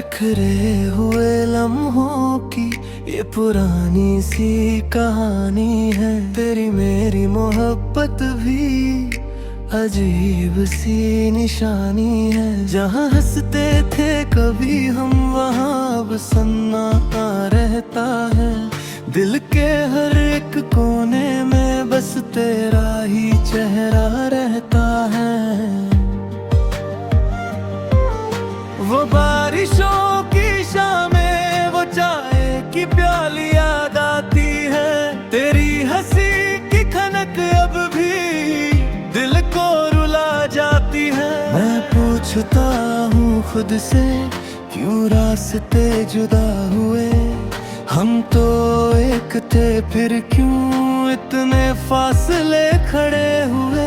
बिखरे हुए लम्हों की ये पुरानी सी कहानी है। तेरी मेरी मोहब्बत भी अजीब सी निशानी है। जहाँ हंसते थे कभी हम वहाँ अब सन्नाटा रहता है। दिल के हर एक कोने में बस तेरा ही चेहरा रहता है। वो बारिशों की शामें, वो चाय की प्याली याद आती है। तेरी हंसी की खनक अब भी दिल को रुला जाती है। मैं पूछता हूँ खुद से क्यों रास्ते जुदा हुए। हम तो एक थे फिर क्यों इतने फासले खड़े हुए।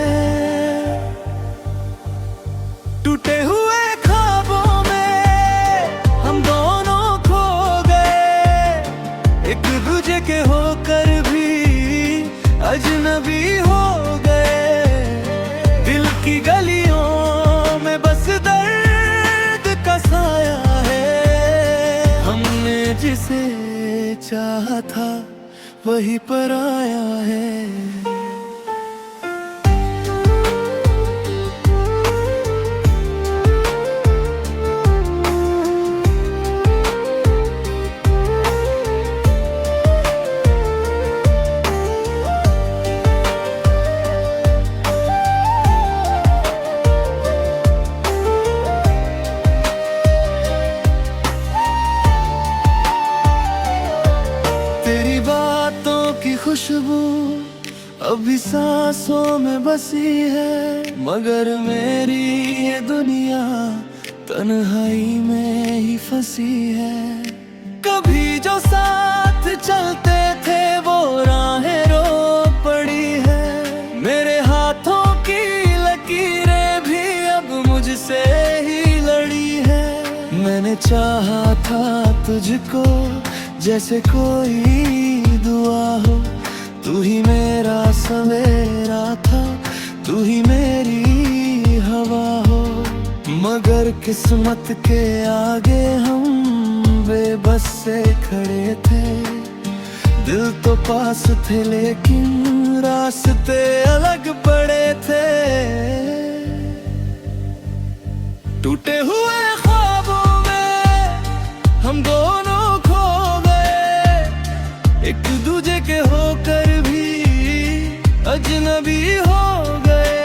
टूटे हुए ख्वाबों में हम दोनों खो गए। एक दूजे के होकर भी अजनबी हो गए। दिल की गलियों में बस दर्द का साया है। हमने जिसे चाहा था वही पराया है। खुशबू अभी सांसों में बसी है। मगर मेरी ये दुनिया तन्हाई में ही फंसी है। कभी जो साथ चलते थे वो राहें रो पड़ी है। मेरे हाथों की लकीरें भी अब मुझसे ही लड़ी है। मैंने चाहा था तुझको जैसे कोई दुआ हो। तू ही मेरा सवेरा था, तू ही मेरी हवा हो। मगर किस्मत के आगे हम बेबस से खड़े थे। दिल तो पास थे लेकिन रास्ते अलग पड़े थे। टूटे हुए ख्वाबों में हम दोनों खो गए। एक दूजे के होकर भी अजनबी हो गए।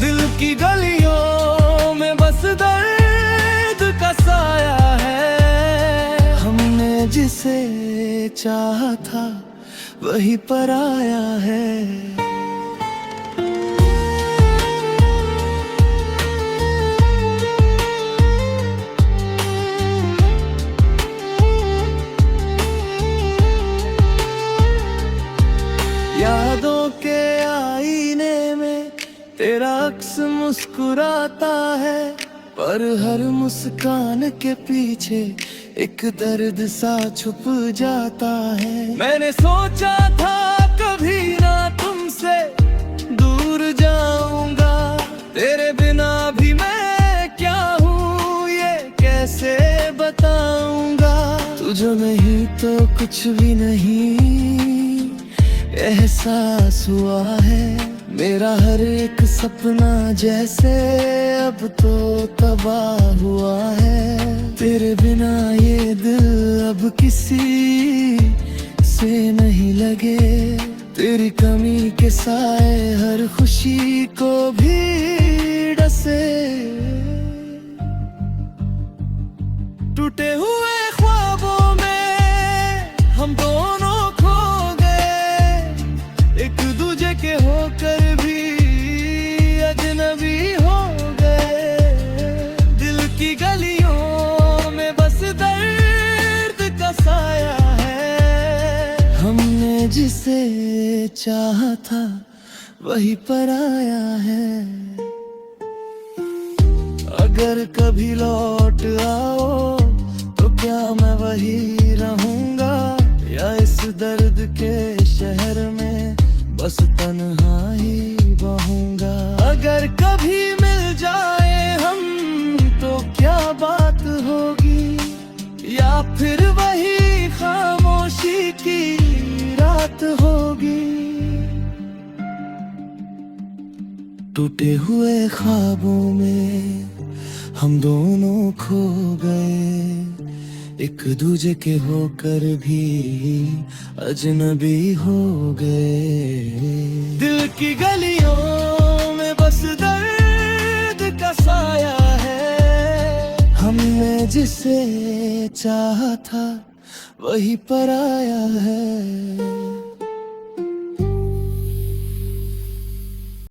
दिल की गलियों में बस दर्द का साया है। हमने जिसे चाहा था वही पराया है। यादों के आईने में तेरा अक्स मुस्कुराता है। पर हर मुस्कान के पीछे एक दर्द सा छुप जाता है। मैंने सोचा था कभी ना तुमसे दूर जाऊंगा। तेरे बिना भी मैं क्या हूँ ये कैसे बताऊंगा। तुझे नहीं तो कुछ भी नहीं एहसास हुआ है। मेरा हर एक सपना जैसे अब तो तबाह हुआ है। तेरे बिना ये दिल अब किसी से नहीं लगे। तेरी कमी के साए हर खुशी को भी डसे। टूटे हुए ख्वाबों में हम दोनों के होकर भी अजनबी हो गए। दिल की गलियों में बस दर्द का साया है। हमने जिसे चाहा था वही पराया है। अगर कभी लौट आओ तो क्या मैं वही रहूंगा या इस दर्द के शहर में बस तन्हा ही बहूंगा। अगर कभी मिल जाए हम तो क्या बात होगी। होगी। टूटे हुए ख्वाबों में हम दोनों खो गए, एक दूजे के होकर भी अजनबी हो गए। दिल की गलियों में बस दर्द का साया है, हमने जिसे चाहा था वही पराया है।